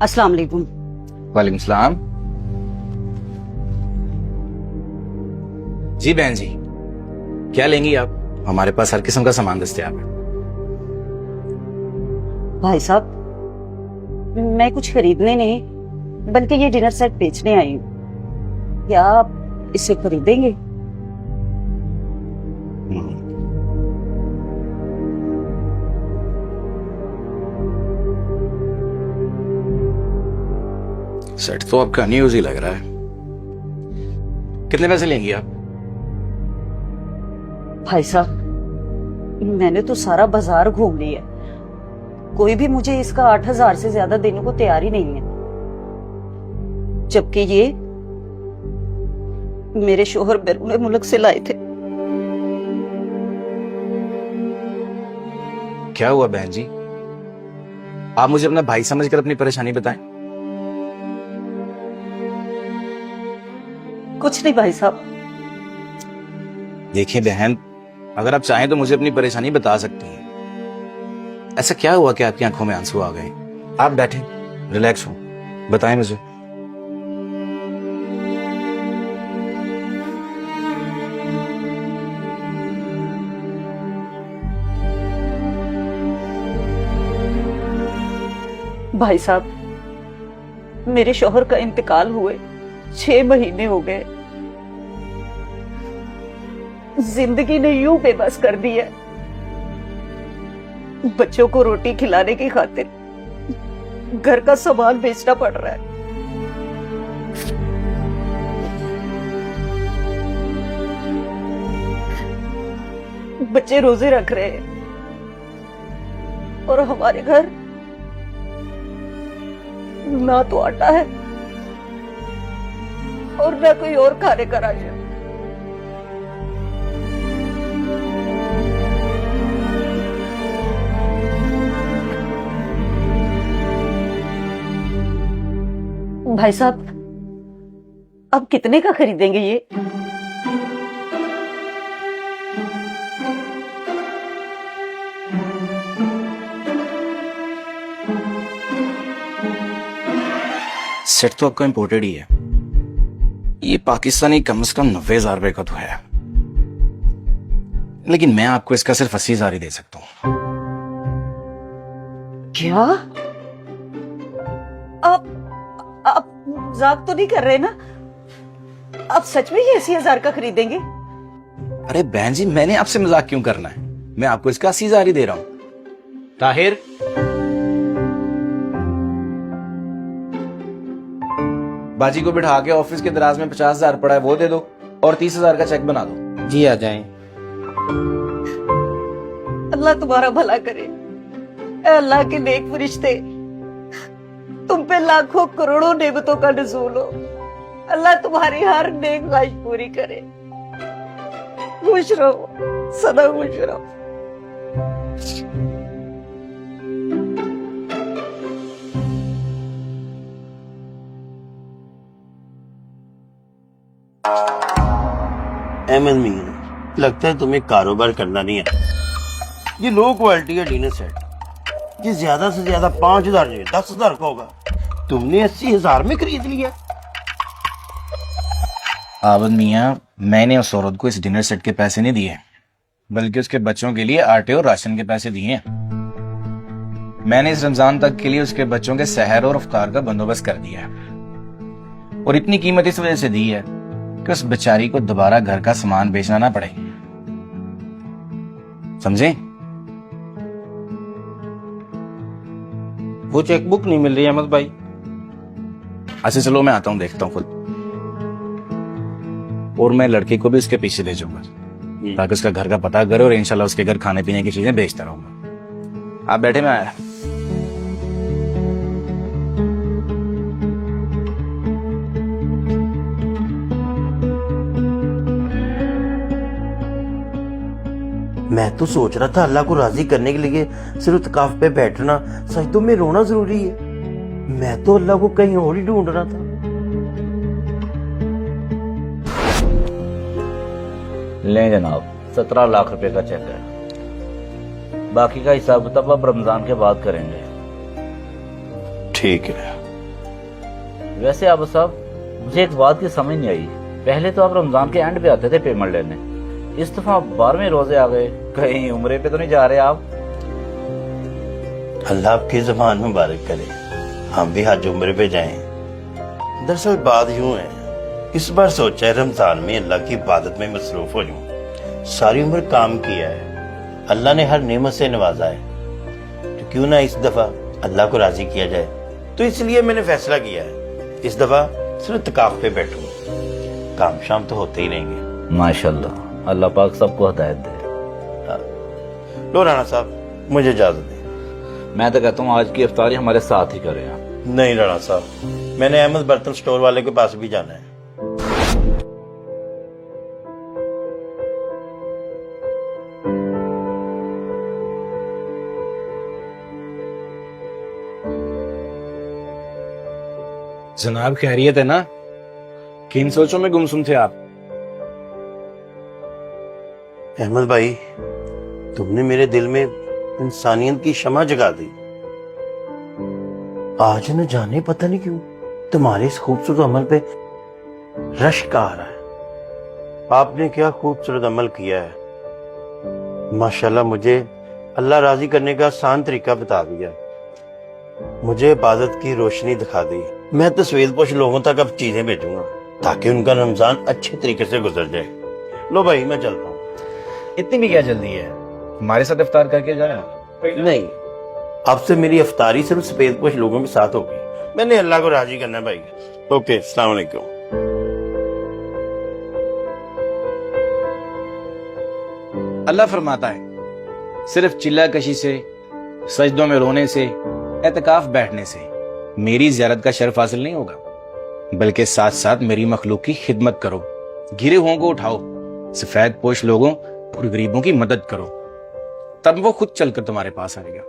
अस्सलाम वालेकुम। वालेकुम सलाम। जी बहन जी, क्या लेंगी आप? हमारे पास हर किस्म का सामान दस्तयाब है। भाई साहब, मैं कुछ खरीदने नहीं बल्कि ये डिनर सेट बेचने आई हूँ। क्या आप इसे खरीदेंगे? सेट तो आपका न्यूज ही लग रहा है। कितने पैसे लेंगी आप? भाई साहब, मैंने तो सारा बाजार घूम लिया, कोई भी मुझे इसका 8,000 से ज्यादा देने को तैयार ही नहीं है। जबकि ये मेरे शोहर बैरून मुल्क से लाए थे। क्या हुआ बहन जी? आप मुझे अपना भाई समझकर अपनी परेशानी बताएं। कुछ नहीं भाई साहब। देखिए बहन, अगर आप चाहें तो मुझे अपनी परेशानी बता सकती हैं। ऐसा क्या हुआ कि आपकी आंखों में आंसू आ गए? आप बैठे, रिलैक्स हो, बताएं मुझे। भाई साहब, मेरे शोहर का इंतकाल हुए 6 महीने हो गए। जिंदगी ने यूं बेबस कर दी है। बच्चों को रोटी खिलाने की खातिर घर का सामान बेचना पड़ रहा है। बच्चे रोजे रख रहे हैं और हमारे घर ना तो आटा है और ना कोई और खाने का राशन। भाई साहब, अब कितने का खरीदेंगे ये? सेट तो आपका इंपोर्टेड ही है। ये पाकिस्तानी कम से कम 90,000 रुपए का तो है, लेकिन मैं आपको इसका सिर्फ 80,000 ही दे सकता हूं। क्या? आप मजाक तो नहीं कर रहे ना? आप सच में ये 80,000 का खरीदेंगे? अरे बहन जी, मैंने आपसे मजाक क्यों करना है? मैं आपको इसका 80,000 ही दे रहा हूं। ताहिर, बाजी को बिठा के ऑफिस के दराज में 50,000 पड़ा है, वो दे दो और 30,000 का चेक बना दो। जी आ जाएं। अल्लाह तुम्हारा भला करे। ए अल्लाह के नेक फरिश्ते, तुम पे लाखों करोड़ों नेमतों का नज़ूल हो। अल्लाह तुम्हारी हर नेक ख्वाहिश पूरी करे। खुश रहो, सदा खुश रहो। अहमद मीर, लगता है तुम्हें कारोबार करना नहीं है। ये लो क्वालिटी का डिनर सेट ये ज्यादा से ज्यादा 5,000 नहीं 10,000 का होगा, तुमने 80,000 में खरीद लिया। आबद मियां, मैंने उस औरत को इस डिनर सेट के पैसे नहीं दिए, बल्कि उसके बच्चों के लिए आटे और राशन के पैसे दिए हैं। मैंने इस रमजान तक के लिए उसके बच्चों के सहर और इफ्तार का बंदोबस्त कर दिया है, और इतनी कीमत इस वजह से दी है कि उस बेचारी को दोबारा घर का सामान बेचना ना पड़े। समझे? वो चेकबुक नहीं मिल रही अहमद भाई। अच्छा चलो, मैं आता हूं, देखता हूं खुद, और मैं लड़के को भी उसके पीछे भेजूंगा ताकि उसका घर का पता करे और इंशाल्लाह उसके घर खाने पीने की चीजें बेचता रहूंगा। आप बैठे, मैं आया। मैं तो सोच रहा था अल्लाह को राजी करने के लिए सिर्फ इत्काफ पे बैठना सजदों में रोना जरूरी है। मैं तो अल्लाह को कहीं और ही ढूंढ रहा था। लें जनाब, 17 लाख रुपए का चेक है। बाकी का हिसाब किताब अब रमजान के बाद करेंगे। ठीक है। वैसे अब साहब, मुझे एक बात की समझ नहीं आई। पहले तो आप रमजान के एंड पे आते थे पेमेंट लेने, इस दफा 12वें रोजे आ गए। कहीं उम्रे पे तो नहीं जा रहे आप? अल्लाह आपकी ज़बान मुबारक करे, हम भी हज उम्र पे जाएं। दरअसल बात यूं है, इस बार सोचा है रमजान में अल्लाह की इबादत में मसरूफ हो जाऊं। सारी उम्र काम किया है, अल्लाह ने हर नेमत से नवाजा है, तो क्यों ना इस दफा अल्लाह को राजी किया जाए। तो इसलिए मैंने फैसला किया है इस दफा सिर्फ तकाफ पे बैठूं, काम शाम तो होते ही रहेंगे। माशाल्लाह, अल्लाह पाक सबको हिदायत दे। लो राणा साहब, मुझे इजाजत दें। मैं तो कहता हूँ आज की इफ्तारी हमारे साथ ही करें आप। नहीं राणा साहब, मैंने अहमद बर्तन स्टोर वाले के पास भी जाना है। जनाब खैरियत है ना? किन सोचों में गुमसुम थे आप? अहमद भाई, तुमने मेरे दिल में इंसानियत की शमा जगा दी। आज न जाने पता नहीं क्यों तुम्हारे इस खूबसूरत अमल पे रश्क आ रहा है। आपने क्या खूबसूरत अमल किया है माशाल्लाह। मुझे अल्लाह राजी करने का आसान तरीका बता दिया, मुझे इबादत की रोशनी दिखा दी। मैं तो सफेदपोश लोगों तक अब चीजें भेजूंगा ताकि उनका रमजान अच्छे तरीके से गुजर जाए। लो भाई, मैं चलता हूँ। इतनी भी क्या जल्दी है? हमारे साथ इफ्तार करके जाए। नहीं, अब से मेरी इफ्तारी सिर्फ सफेदपोश लोगों के साथ होगी। मैंने अल्लाह को राजी करना है भाई। ओके, अस्सलाम वालेकुम। अल्लाह फरमाता है, सिर्फ चिल्ला कशी से, सजदों में रोने से, एतकाफ बैठने से मेरी ज़ियारत का शर्फ हासिल नहीं होगा, बल्कि साथ साथ मेरी मखलूक की खिदमत करो, गिरे हुओं को उठाओ, सफेद पोश लोगों और गरीबों की मदद करो, तब वो खुद चलकर तुम्हारे पास आएगा।